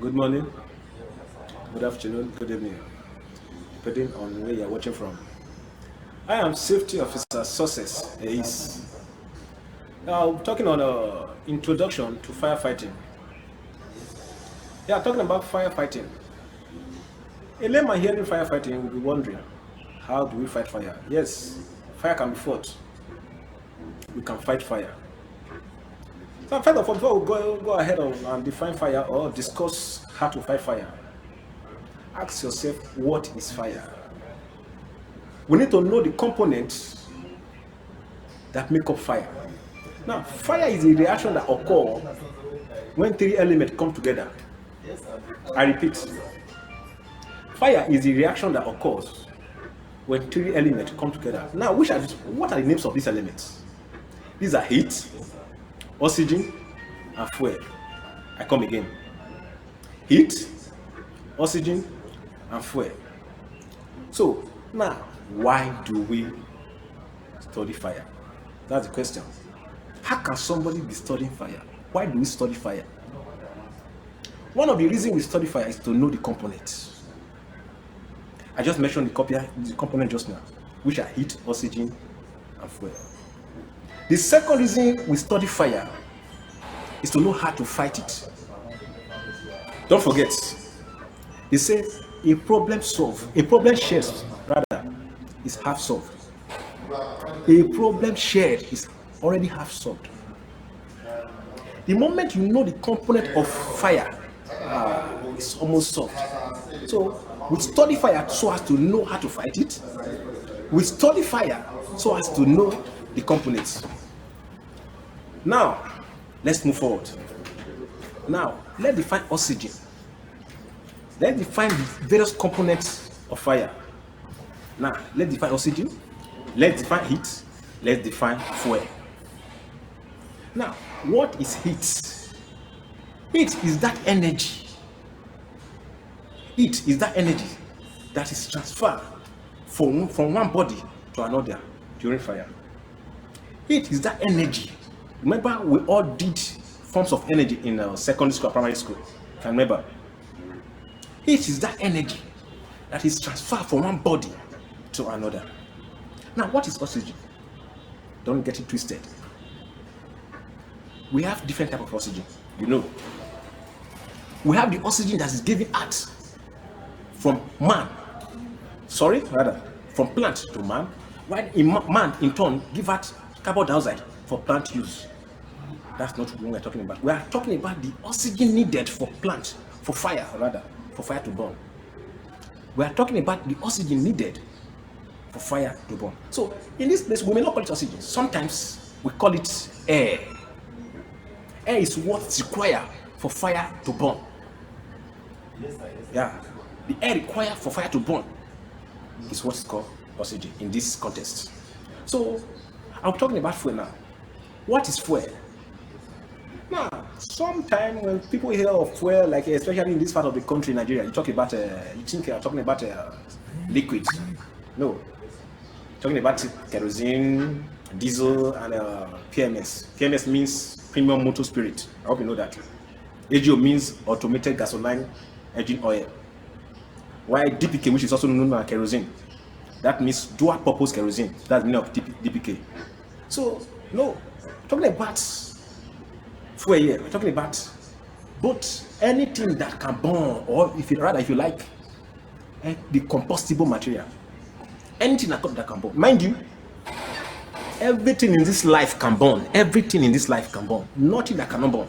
Good morning, good afternoon, good evening, depending on where you're watching from. I am Safety Officer Success Ace. Now, talking on Introduction to Firefighting. Yeah, talking about firefighting. A layman hearing firefighting will be wondering, how do we fight fire? Yes, fire can be fought. We can fight fire. So, first of all, before we go ahead and define fire or discuss how to fight fire, ask yourself, what is fire? We need to know the components that make up fire. Now, fire is a reaction that occurs when three elements come together. I repeat, fire is a reaction that occurs when three elements come together. Now, what are the names of these elements? These are heat, oxygen, and fuel. I come again. Heat, oxygen, and fuel. So, now, why do we study fire? That's the question. How can somebody be studying fire? Why do we study fire? One of the reasons we study fire is to know the components. I just mentioned the component just now, which are heat, oxygen, and fuel. The second reason we study fire is to know how to fight it. Don't forget, they say a problem shared rather is half solved. A problem shared is already half solved. The moment you know the component of fire, it's almost solved. So we study fire so as to know how to fight it. We study fire so as to know the components. Now, let's move forward. Now, let's define oxygen. Let's define the various components of fire. Now, let's define oxygen. Let's define heat. Let's define fuel. Now, what is heat? Heat is that energy. Heat is that energy that is transferred from one body to another during fire. Heat is that energy. Remember, we all did forms of energy in secondary school, primary school. Can remember? Heat is that energy that is transferred from one body to another. Now, what is oxygen? Don't get it twisted. We have different type of oxygen. You know, we have the oxygen that is given out from from plant to man, while man in turn give out carbon dioxide for plant use. That's not what we're talking about. We are talking about the oxygen needed for fire to burn. We are talking about the oxygen needed for fire to burn. So in this place, we may not call it oxygen. Sometimes we call it air. Air is what's required for fire to burn. Yeah, the air required for fire to burn is what's called oxygen in this context. So I'm talking about fuel now. What is fuel? Now, sometimes when people hear of fuel, like especially in this part of the country, Nigeria, you think you're talking about liquid. No, talking about kerosene, diesel, and PMS. PMS means premium motor spirit. I hope you know that. AGO means automated gasoline engine oil. While DPK, which is also known as kerosene, that means dual purpose kerosene. That's the meaning of DPK. So, no, talking about fuel here, we're talking about both anything that can burn, or if you like, the combustible material. Anything that can burn. Mind you, everything in this life can burn. Everything in this life can burn. Nothing that cannot burn.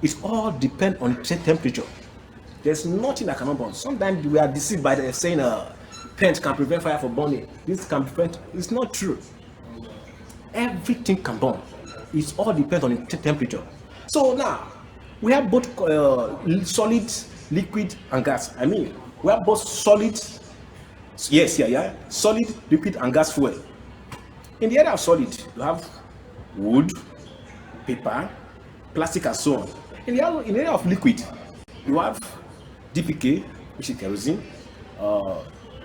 It all depends on temperature. There's nothing that cannot burn. Sometimes we are deceived by the saying paint can prevent fire from burning. This can prevent. It's not true. Everything can burn. It all depends on the temperature. So now we have both solid, liquid, and gas. I mean, we have both solid. Solid, liquid, and gas fuel. In the area of solid, you have wood, paper, plastic, and so on. In the area of liquid, you have DPK, which is kerosene,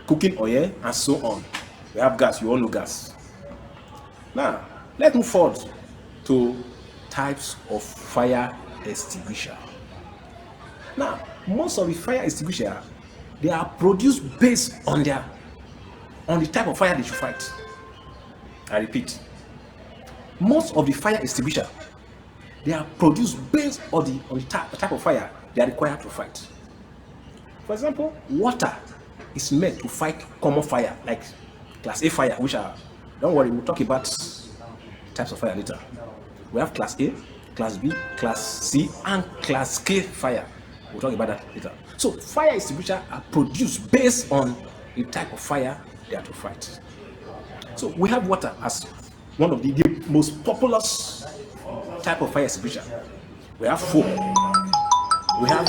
cooking oil, and so on. We have gas. You all know gas. Now, let's move forward to types of fire extinguisher. Now, most of the fire extinguisher, they are produced based on the type of fire they should fight. I repeat, most of the fire extinguisher, they are produced based on the type of fire they are required to fight. For example, water is meant to fight common fire like class A fire, which are, don't worry, we'll talk about types of fire later. We have class A, class B, class C, and class K fire. We'll talk about that later. So fire extinguishers are produced based on the type of fire they are to fight. So we have water as one of the most popular type of fire extinguisher. We have foam. We have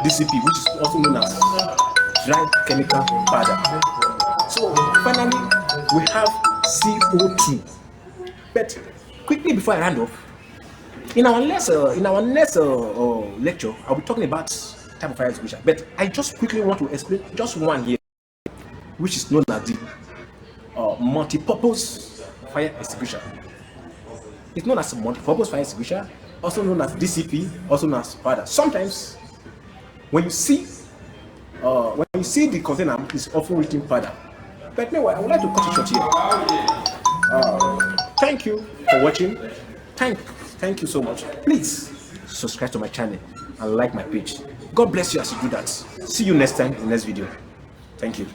DCP, which is also known as dry chemical powder. So finally, we have CO2. But quickly before I round off, in our next lecture, I'll be talking about type of fire extinguisher. But I just quickly want to explain just one here, which is known as the multi-purpose fire extinguisher. It's known as a multi-purpose fire extinguisher, also known as DCP, also known as powder. Sometimes, when you see the container, it's often written powder. But anyway, I would like to cut it short here. Thank you for watching. Thank you so much. Please subscribe to my channel and like my page. God bless you as you do that. See you next time in the next video. Thank you.